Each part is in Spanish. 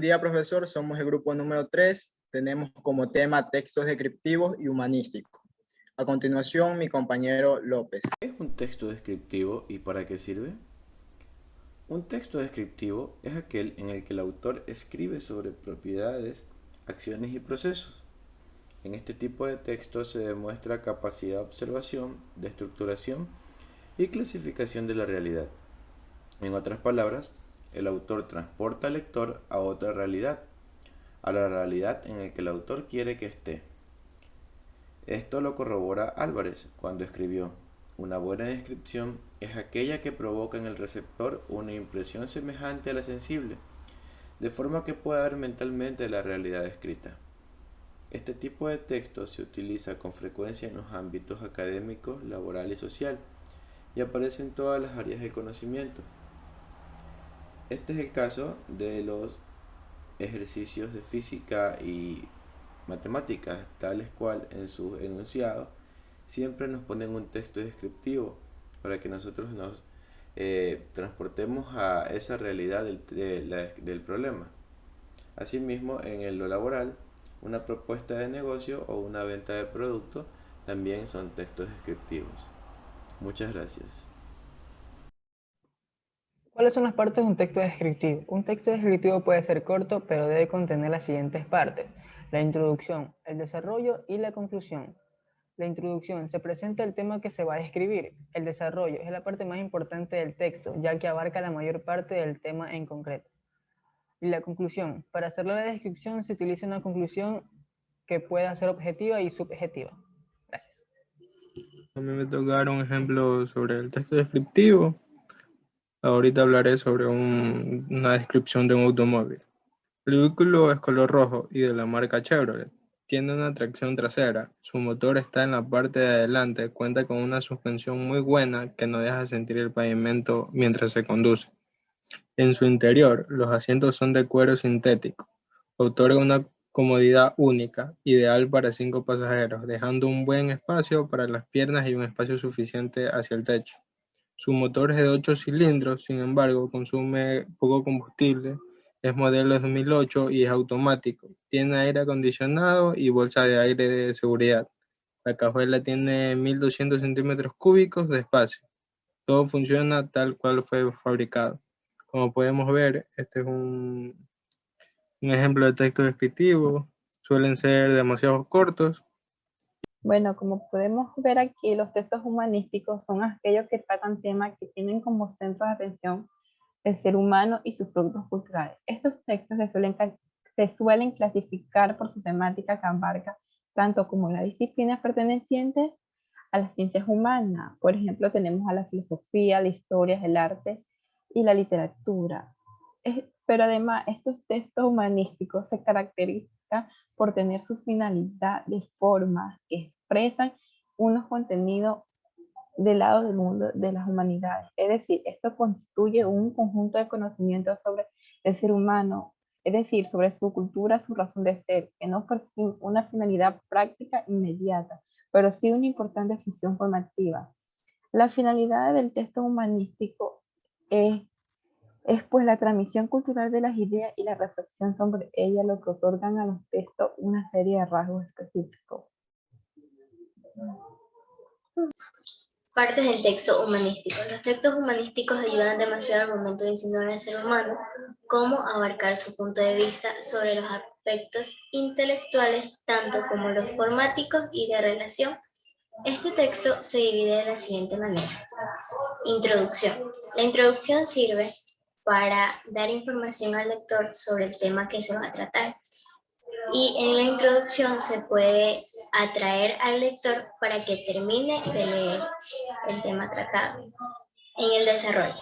día, profesor. Somos el grupo número 3. Tenemos como tema textos descriptivos y humanísticos. A continuación, mi compañero López. ¿Qué es un texto descriptivo y para qué sirve? Un texto descriptivo es aquel en el que el autor escribe sobre propiedades, acciones y procesos. En este tipo de texto se demuestra capacidad de observación, de estructuración y clasificación de la realidad. En otras palabras, el autor transporta al lector a otra realidad, a la realidad en la que el autor quiere que esté. Esto lo corrobora Álvarez cuando escribió: una buena descripción es aquella que provoca en el receptor una impresión semejante a la sensible, de forma que pueda ver mentalmente la realidad escrita. Este tipo de texto se utiliza con frecuencia en los ámbitos académico, laboral y social, y aparece en todas las áreas del conocimiento. Este es el caso de los ejercicios de física y matemáticas, tales cual en sus enunciados siempre nos ponen un texto descriptivo para que nosotros nos transportemos a esa realidad del problema. Asimismo, en lo laboral, una propuesta de negocio o una venta de producto también son textos descriptivos. Muchas gracias. ¿Cuáles son las partes de un texto descriptivo? Un texto descriptivo puede ser corto, pero debe contener las siguientes partes: la introducción, el desarrollo y la conclusión. La introducción: se presenta el tema que se va a describir. El desarrollo es la parte más importante del texto, ya que abarca la mayor parte del tema en concreto. Y la conclusión: para hacer la descripción se utiliza una conclusión que pueda ser objetiva y subjetiva. Gracias. A mí me tocaron un ejemplo sobre el texto descriptivo. Ahorita hablaré sobre una descripción de un automóvil. El vehículo es color rojo y de la marca Chevrolet. Tiene una tracción trasera, su motor está en la parte de adelante, cuenta con una suspensión muy buena que no deja sentir el pavimento mientras se conduce. En su interior, los asientos son de cuero sintético, otorga una comodidad única, ideal para 5 pasajeros, dejando un buen espacio para las piernas y un espacio suficiente hacia el techo. Su motor es de 8 cilindros, sin embargo, consume poco combustible, es modelo 2008 y es automático. Tiene aire acondicionado y bolsa de aire de seguridad. La cajuela tiene 1200 centímetros cúbicos de espacio. Todo funciona tal cual fue fabricado. Como podemos ver, este es un ejemplo de texto descriptivo. Suelen ser demasiado cortos. Bueno, como podemos ver aquí, los textos humanísticos son aquellos que tratan temas que tienen como centro de atención el ser humano y sus productos culturales. Estos textos se suelen clasificar por su temática que abarca tanto como las disciplinas pertenecientes a las ciencias humanas. Por ejemplo, tenemos a la filosofía, la historia, el arte y la literatura. Pero además, estos textos humanísticos se caracterizan por tener su finalidad de formas que expresan unos contenidos del lado del mundo de las humanidades. Es decir, esto constituye un conjunto de conocimientos sobre el ser humano, es decir, sobre su cultura, su razón de ser, que no persiguen una finalidad práctica inmediata, pero sí una importante función formativa. La finalidad del texto humanístico es pues la transmisión cultural de las ideas y la reflexión sobre ellas, lo que otorgan a los textos una serie de rasgos específicos. Partes del texto humanístico. Los textos humanísticos ayudan demasiado al momento de insinuar al ser humano cómo abarcar su punto de vista sobre los aspectos intelectuales, tanto como los formáticos y de relación. Este texto se divide de la siguiente manera. Introducción. La introducción sirve para dar información al lector sobre el tema que se va a tratar. Y en la introducción se puede atraer al lector para que termine de leer el tema tratado. En el desarrollo.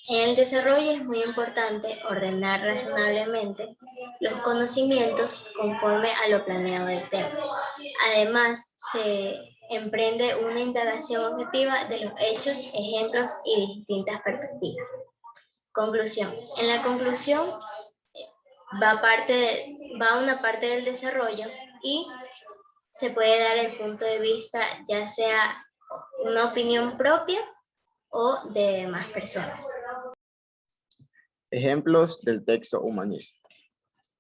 En el desarrollo es muy importante ordenar razonablemente los conocimientos conforme a lo planeado del tema. Además, se emprende una indagación objetiva de los hechos, ejemplos y distintas perspectivas. Conclusión. En la conclusión va una parte del desarrollo y se puede dar el punto de vista, ya sea una opinión propia o de demás personas. Ejemplos del texto humanista.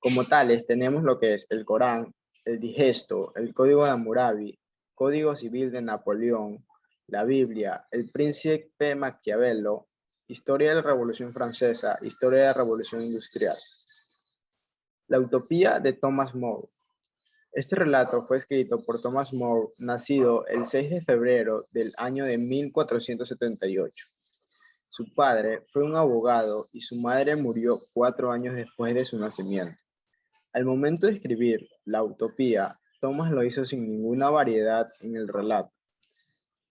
Como tales, tenemos lo que es el Corán, el Digesto, el Código de Hammurabi, Código Civil de Napoleón, la Biblia, el Príncipe Maquiavelo, Historia de la Revolución Francesa, Historia de la Revolución Industrial. La Utopía de Thomas More. Este relato fue escrito por Thomas More, nacido el 6 de febrero del año de 1478. Su padre fue un abogado y su madre murió 4 años después de su nacimiento. Al momento de escribir La Utopía, Thomas lo hizo sin ninguna variedad en el relato.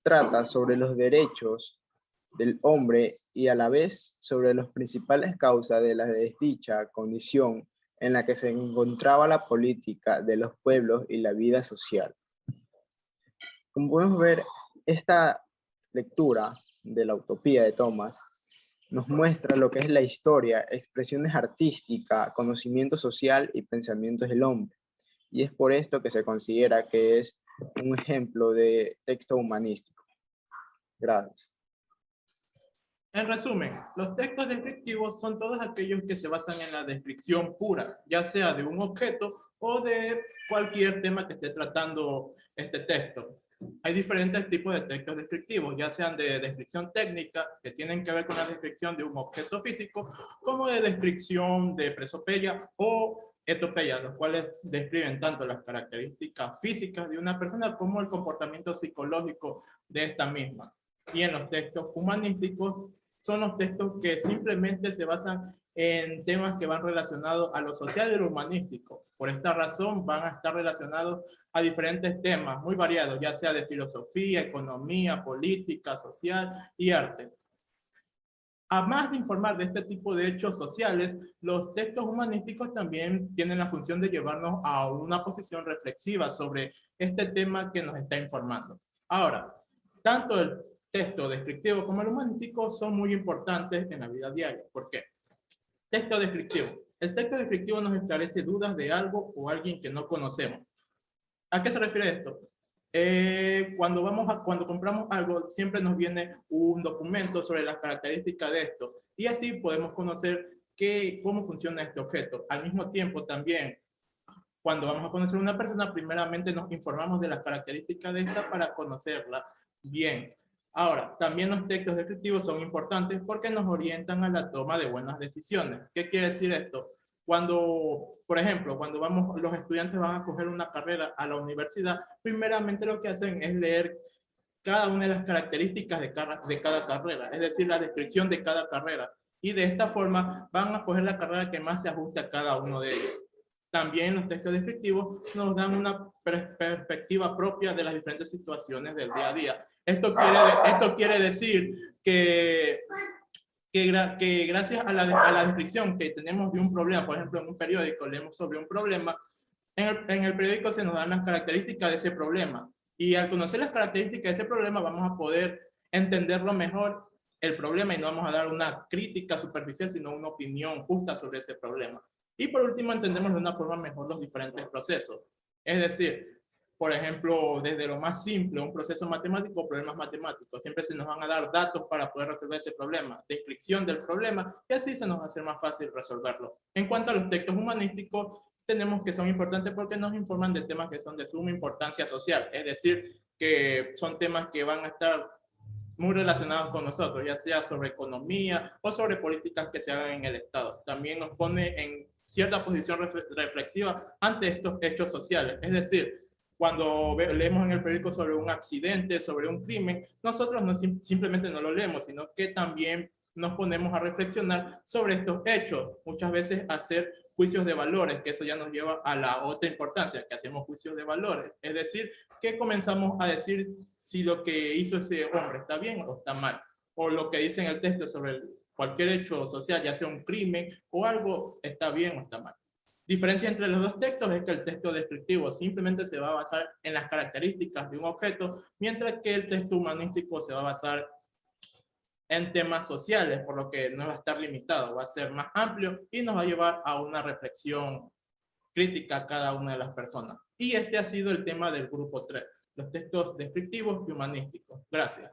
Trata sobre los derechos del hombre y a la vez sobre las principales causas de la desdicha condición en la que se encontraba la política de los pueblos y la vida social. Como podemos ver, esta lectura de La Utopía de Thomas nos muestra lo que es la historia, expresiones artísticas, conocimiento social y pensamientos del hombre. Y es por esto que se considera que es un ejemplo de texto humanístico. Gracias. En resumen, los textos descriptivos son todos aquellos que se basan en la descripción pura, ya sea de un objeto o de cualquier tema que esté tratando este texto. Hay diferentes tipos de textos descriptivos, ya sean de descripción técnica, que tienen que ver con la descripción de un objeto físico, como de descripción de presopeya o etopeya, los cuales describen tanto las características físicas de una persona como el comportamiento psicológico de esta misma. Y en los textos humanísticos son los textos que simplemente se basan en temas que van relacionados a lo social y lo humanístico. Por esta razón van a estar relacionados a diferentes temas muy variados, ya sea de filosofía, economía, política, social y arte. Además de informar de este tipo de hechos sociales, los textos humanísticos también tienen la función de llevarnos a una posición reflexiva sobre este tema que nos está informando. Ahora, tanto el texto descriptivo como el humanístico son muy importantes en la vida diaria. ¿Por qué? Texto descriptivo. El texto descriptivo nos esclarece dudas de algo o alguien que no conocemos. ¿A qué se refiere esto? Cuando compramos algo, siempre nos viene un documento sobre las características de esto. Y así podemos conocer cómo funciona este objeto. Al mismo tiempo, también, cuando vamos a conocer a una persona, primeramente nos informamos de las características de esta para conocerla bien. Ahora, también los textos descriptivos son importantes porque nos orientan a la toma de buenas decisiones. ¿Qué quiere decir esto? Cuando, por ejemplo, cuando los estudiantes van a coger una carrera a la universidad, primeramente lo que hacen es leer cada una de las características de cada carrera, es decir, la descripción de cada carrera. Y de esta forma van a coger la carrera que más se ajuste a cada uno de ellos. También los textos descriptivos nos dan una perspectiva propia de las diferentes situaciones del día a día. Esto quiere decir que gracias a la descripción que tenemos de un problema, por ejemplo, en un periódico leemos sobre un problema, en el periódico se nos dan las características de ese problema. Y al conocer las características de ese problema vamos a poder entenderlo mejor el problema y no vamos a dar una crítica superficial, sino una opinión justa sobre ese problema. Y por último, entendemos de una forma mejor los diferentes procesos. Es decir, por ejemplo, desde lo más simple, un proceso matemático, problemas matemáticos. Siempre se nos van a dar datos para poder resolver ese problema, descripción del problema, y así se nos va a hacer más fácil resolverlo. En cuanto a los textos humanísticos, tenemos que son importantes porque nos informan de temas que son de suma importancia social. Es decir, que son temas que van a estar muy relacionados con nosotros, ya sea sobre economía o sobre políticas que se hagan en el Estado. También nos pone en cierta posición reflexiva ante estos hechos sociales. Es decir, cuando leemos en el periódico sobre un accidente, sobre un crimen, nosotros simplemente no lo leemos, sino que también nos ponemos a reflexionar sobre estos hechos. Muchas veces hacer juicios de valores, que eso ya nos lleva a la otra importancia, que hacemos juicios de valores. Es decir, que comenzamos a decir si lo que hizo ese hombre está bien o está mal. O lo que dice en el texto sobre cualquier hecho social, ya sea un crimen o algo, está bien o está mal. Diferencia entre los dos textos es que el texto descriptivo simplemente se va a basar en las características de un objeto, mientras que el texto humanístico se va a basar en temas sociales, por lo que no va a estar limitado, va a ser más amplio y nos va a llevar a una reflexión crítica a cada una de las personas. Y este ha sido el tema del grupo 3, los textos descriptivos y humanísticos. Gracias.